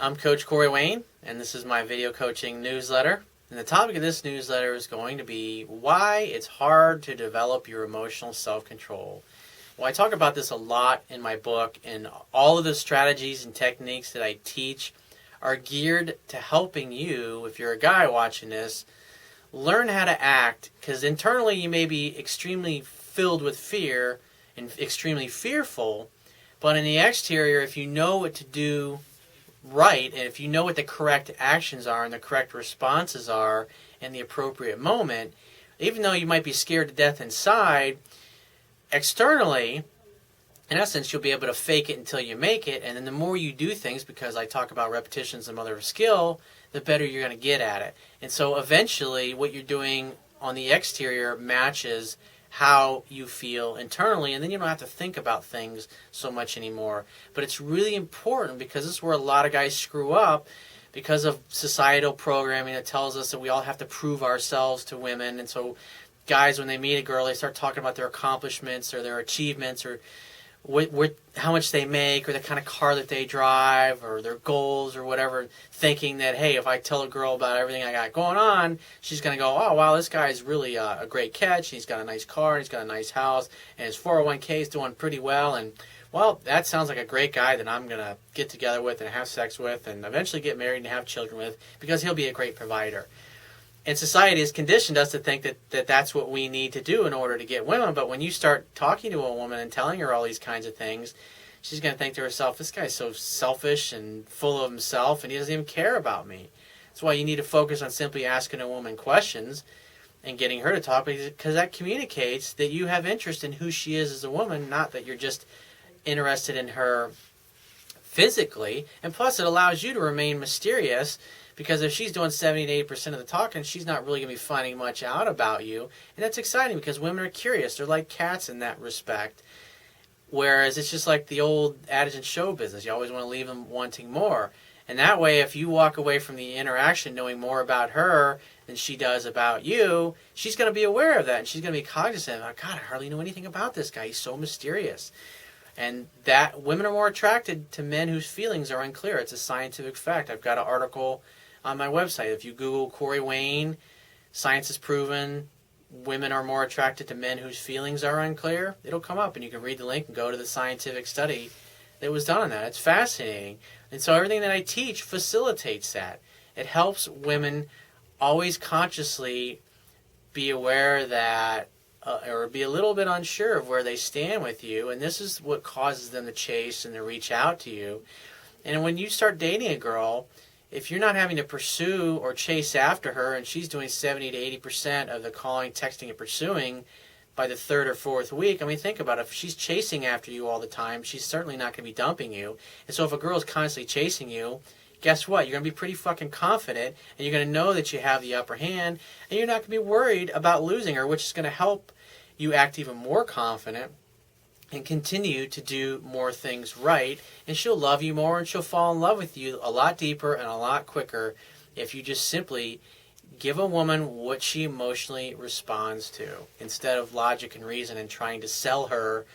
I'm Coach Corey Wayne, and this is my video coaching newsletter. And the topic of this newsletter is going to be why it's hard to develop your emotional self-control. Well, I talk about this a lot in my book, and all of the strategies and techniques that I teach are geared to helping you, if you're a guy watching this, learn how to act, because internally you may be extremely filled with fear and extremely fearful, but in the exterior, if you know what to do right, and if you know what the correct actions are and the correct responses are in the appropriate moment, even though you might be scared to death inside, externally, in essence, you'll be able to fake it until you make it, and then the more you do things, because I talk about repetition's the mother of skill, the better you're going to get at it. And so eventually, what you're doing on the exterior matches how you feel internally, and then you don't have to think about things so much anymore. But it's really important, because this is where a lot of guys screw up, because of societal programming that tells us that we all have to prove ourselves to women. And so guys, when they meet a girl, they start talking about their accomplishments or their achievements or how much they make or the kind of car that they drive or their goals or whatever, thinking that, hey, if I tell a girl about everything I got going on, she's going to go, oh, wow, this guy's really a great catch. He's got a nice car, he's got a nice house, and his 401k is doing pretty well. And, well, that sounds like a great guy that I'm going to get together with and have sex with and eventually get married and have children with, because he'll be a great provider. And society has conditioned us to think that that's what we need to do in order to get women. But when you start talking to a woman and telling her all these kinds of things, she's going to think to herself, this guy's so selfish and full of himself, and he doesn't even care about me. That's why you need to focus on simply asking a woman questions and getting her to talk, because that communicates that you have interest in who she is as a woman, not that you're just interested in her physically. And plus, it allows you to remain mysterious, because if she's doing 70 to 80% of the talking, she's not really going to be finding much out about you. And that's exciting, because women are curious. They're like cats in that respect. Whereas it's just like the old adage in show business. You always want to leave them wanting more. And that way, if you walk away from the interaction knowing more about her than she does about you, she's going to be aware of that. And she's going to be cognizant of, God, I hardly know anything about this guy. He's so mysterious. And that women are more attracted to men whose feelings are unclear. It's a scientific fact. I've got an article on my website. If you Google Corey Wayne, science has proven women are more attracted to men whose feelings are unclear, it'll come up, and you can read the link and go to the scientific study that was done on that. It's fascinating. And so everything that I teach facilitates that. It helps women always consciously be aware that, or be a little bit unsure of where they stand with you, and this is what causes them to chase and to reach out to you. And when you start dating a girl, if you're not having to pursue or chase after her, and she's doing 70 to 80% of the calling, texting, and pursuing by the third or fourth week, I mean, think about it. If she's chasing after you all the time, she's certainly not going to be dumping you. And so if a girl's constantly chasing you, guess what? You're going to be pretty fucking confident, and you're going to know that you have the upper hand, and you're not going to be worried about losing her, which is going to help you act even more confident and continue to do more things right, and she'll love you more, and she'll fall in love with you a lot deeper and a lot quicker if you just simply give a woman what she emotionally responds to, instead of logic and reason and trying to sell her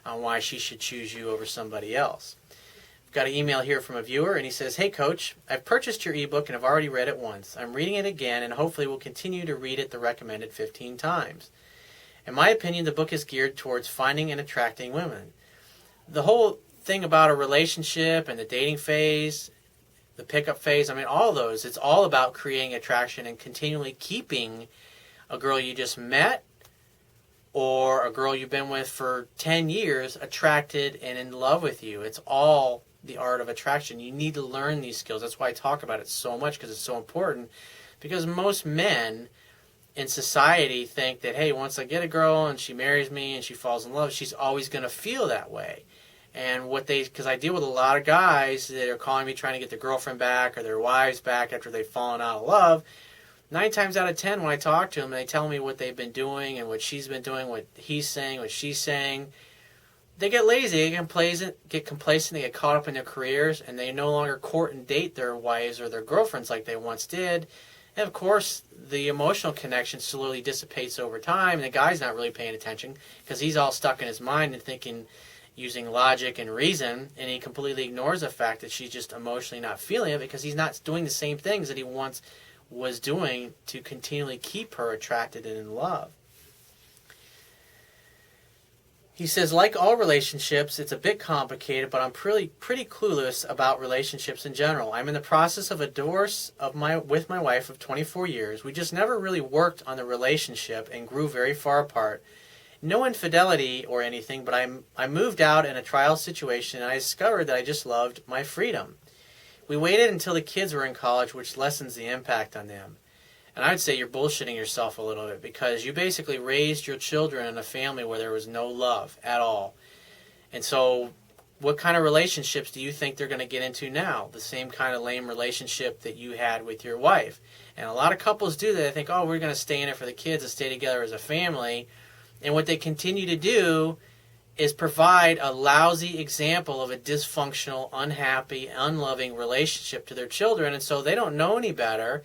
on why she should choose you over somebody else. I've got an email here from a viewer, and he says, hey Coach, I've purchased your ebook and have already read it once. I'm reading it again, and hopefully will continue to read it the recommended 15 times. In my opinion, the book is geared towards finding and attracting women. The whole thing about a relationship and the dating phase, the pickup phase, I mean, all those, it's all about creating attraction and continually keeping a girl you just met or a girl you've been with for 10 years attracted and in love with you. It's all the art of attraction. You need to learn these skills. That's why I talk about it so much, because it's so important. Because most men in society think that, hey, once I get a girl and she marries me and she falls in love, she's always going to feel that way. And because I deal with a lot of guys that are calling me trying to get their girlfriend back or their wives back after they've fallen out of love, 9 times out of 10 when I talk to them and they tell me what they've been doing and what she's been doing, what he's saying, what she's saying, they get lazy, they get complacent, they get caught up in their careers, and they no longer court and date their wives or their girlfriends like they once did. And of course, the emotional connection slowly dissipates over time, and the guy's not really paying attention because he's all stuck in his mind and thinking using logic and reason, and he completely ignores the fact that she's just emotionally not feeling it because he's not doing the same things that he once was doing to continually keep her attracted and in love. He says, like all relationships, it's a bit complicated, but I'm pretty clueless about relationships in general. I'm in the process of a divorce with my wife of 24 years. We just never really worked on the relationship and grew very far apart. No infidelity or anything, but I moved out in a trial situation, and I discovered that I just loved my freedom. We waited until the kids were in college, which lessens the impact on them. And I would say you're bullshitting yourself a little bit because you basically raised your children in a family where there was no love at all. And so what kind of relationships do you think they're going to get into now? The same kind of lame relationship that you had with your wife. And a lot of couples do that. They think, oh, we're going to stay in it for the kids and stay together as a family. And what they continue to do is provide a lousy example of a dysfunctional, unhappy, unloving relationship to their children. And so they don't know any better.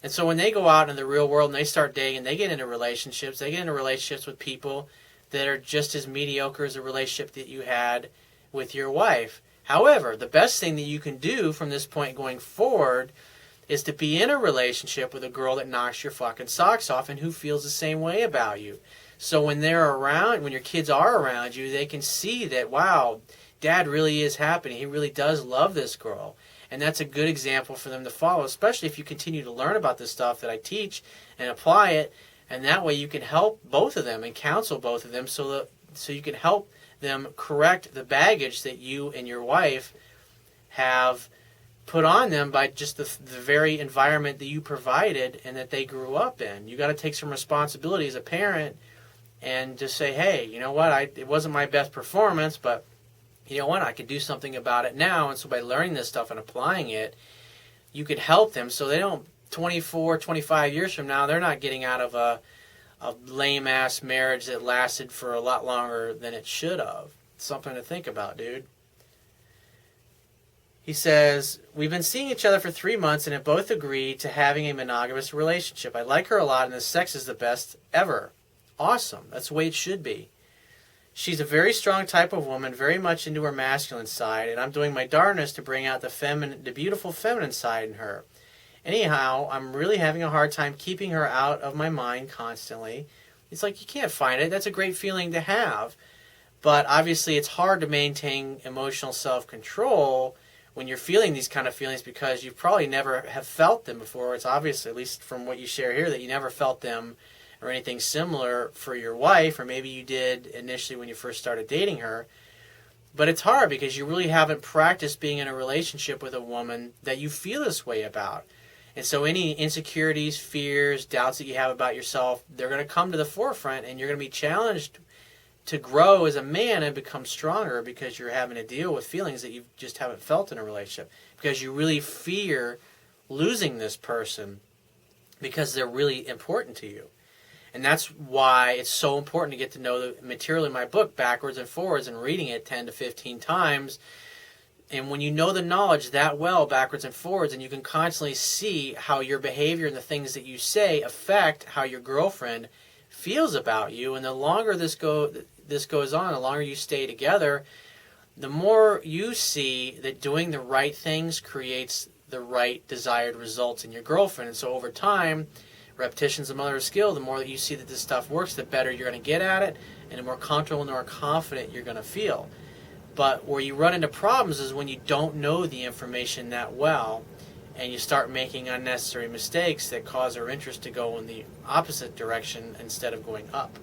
And so when they go out in the real world and they start dating, they get into relationships. They get into relationships with people that are just as mediocre as the relationship that you had with your wife. However, the best thing that you can do from this point going forward is to be in a relationship with a girl that knocks your fucking socks off and who feels the same way about you. So when they're around, when your kids are around you, they can see that, wow, Dad really is happy. He really does love this girl. And that's a good example for them to follow, especially if you continue to learn about this stuff that I teach and apply it. And that way you can help both of them and counsel both of them so you can help them correct the baggage that you and your wife have put on them by just the very environment that you provided and that they grew up in. You got to take some responsibility as a parent and just say, hey, you know what, it wasn't my best performance, but you know what, I can do something about it now. And so by learning this stuff and applying it, you can help them so they don't, 24, 25 years from now, they're not getting out of a lame-ass marriage that lasted for a lot longer than it should have. It's something to think about, dude. He says, we've been seeing each other for 3 months and have both agreed to having a monogamous relationship. I like her a lot and the sex is the best ever. Awesome. That's the way it should be. She's a very strong type of woman, very much into her masculine side, and I'm doing my darnest to bring out the beautiful feminine side in her. Anyhow, I'm really having a hard time keeping her out of my mind constantly. It's like you can't find it. That's a great feeling to have. But obviously it's hard to maintain emotional self-control when you're feeling these kind of feelings because you probably never have felt them before. It's obvious, at least from what you share here, that you never felt them or anything similar for your wife, or maybe you did initially when you first started dating her. But it's hard because you really haven't practiced being in a relationship with a woman that you feel this way about. And so any insecurities, fears, doubts that you have about yourself, they're going to come to the forefront and you're going to be challenged to grow as a man and become stronger because you're having to deal with feelings that you just haven't felt in a relationship because you really fear losing this person because they're really important to you. And that's why it's so important to get to know the material in my book backwards and forwards and reading it 10 to 15 times. And when you know the knowledge that well backwards and forwards, and you can constantly see how your behavior and the things that you say affect how your girlfriend feels about you, and the longer this goes on, the longer you stay together, the more you see that doing the right things creates the right desired results in your girlfriend. And so over time, repetition's the mother of skill. The more that you see that this stuff works, the better you're going to get at it, and the more comfortable and the more confident you're going to feel. But where you run into problems is when you don't know the information that well, and you start making unnecessary mistakes that cause her interest to go in the opposite direction instead of going up.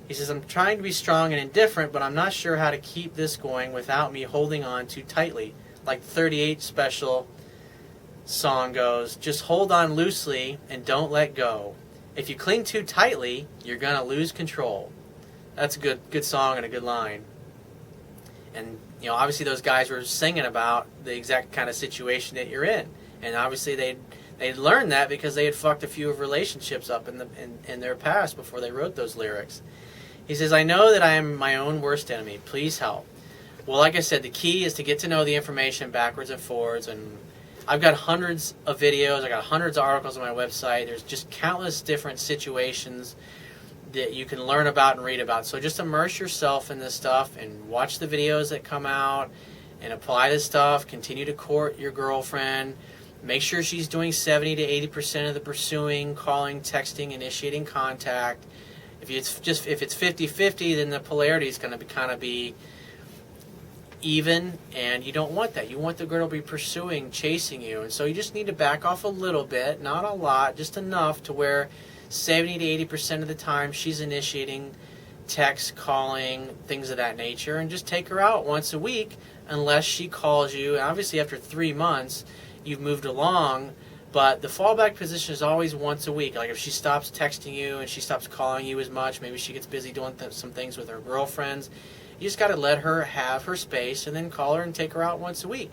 He says, I'm trying to be strong and indifferent, but I'm not sure how to keep this going without me holding on too tightly. Like 38 Special song goes, just hold on loosely and don't let go. If you cling too tightly, you're going to lose control. That's a good song and a good line. And, you know, obviously those guys were singing about the exact kind of situation that you're in. And obviously they'd learned that because they had fucked a few of relationships up in their past before they wrote those lyrics. He says, I know that I am my own worst enemy. Please help. Well, like I said, the key is to get to know the information backwards and forwards. And I've got hundreds of videos. I've got hundreds of articles on my website. There's just countless different situations that you can learn about and read about. So just immerse yourself in this stuff and watch the videos that come out and apply this stuff. Continue to court your girlfriend. Make sure she's doing 70 to 80% of the pursuing, calling, texting, initiating contact. If it's 50-50, then the polarity is going to kind of be even, and you don't want that. You want the girl to be pursuing, chasing you, and so you just need to back off a little bit, not a lot, just enough to where 70 to 80% of the time she's initiating text, calling, things of that nature, and just take her out once a week unless she calls you. And obviously after 3 months you've moved along, but the fallback position is always once a week. Like if she stops texting you and she stops calling you as much, maybe she gets busy doing some things with her girlfriends, you just got to let her have her space and then call her and take her out once a week.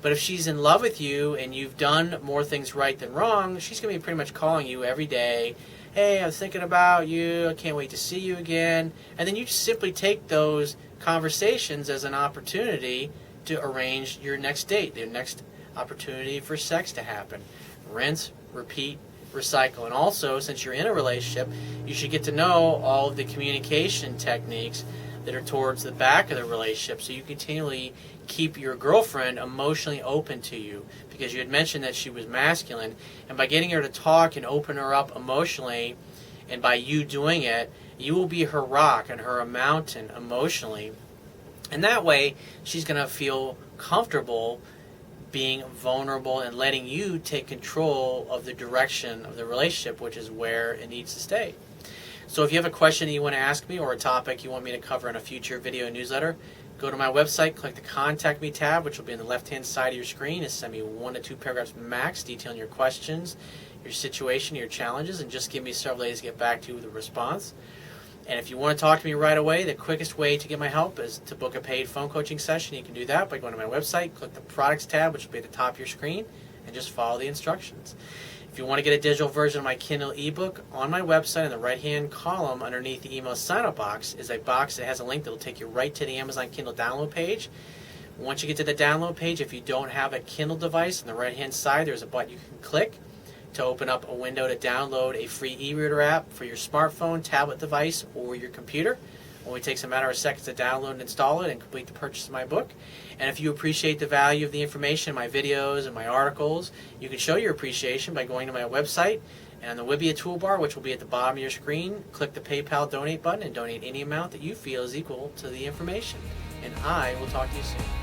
But if she's in love with you and you've done more things right than wrong, she's going to be pretty much calling you every day. Hey, I was thinking about you. I can't wait to see you again. And then you just simply take those conversations as an opportunity to arrange your next date, your next opportunity for sex to happen. Rinse, repeat, recycle. And also, since you're in a relationship, you should get to know all of the communication techniques that are towards the back of the relationship, so you continually keep your girlfriend emotionally open to you, because you had mentioned that she was masculine, and by getting her to talk and open her up emotionally, and by you doing it, you will be her rock and her mountain emotionally, and that way she's going to feel comfortable being vulnerable and letting you take control of the direction of the relationship, which is where it needs to stay. So if you have a question that you want to ask me or a topic you want me to cover in a future video newsletter, go to my website, click the Contact Me tab, which will be on the left-hand side of your screen, and send me 1 to 2 paragraphs max detailing your questions, your situation, your challenges, and just give me several days to get back to you with a response. And if you want to talk to me right away, the quickest way to get my help is to book a paid phone coaching session. You can do that by going to my website, click the Products tab, which will be at the top of your screen, and just follow the instructions. If you want to get a digital version of my Kindle ebook, on my website in the right-hand column underneath the email sign-up box is a box that has a link that will take you right to the Amazon Kindle download page. Once you get to the download page, if you don't have a Kindle device, on the right-hand side there's a button you can click to open up a window to download a free e-reader app for your smartphone, tablet device, or your computer. It only takes a matter of seconds to download and install it and complete the purchase of my book. And if you appreciate the value of the information in my videos and my articles, you can show your appreciation by going to my website, and on the Wibbia toolbar, which will be at the bottom of your screen, click the PayPal donate button and donate any amount that you feel is equal to the information. And I will talk to you soon.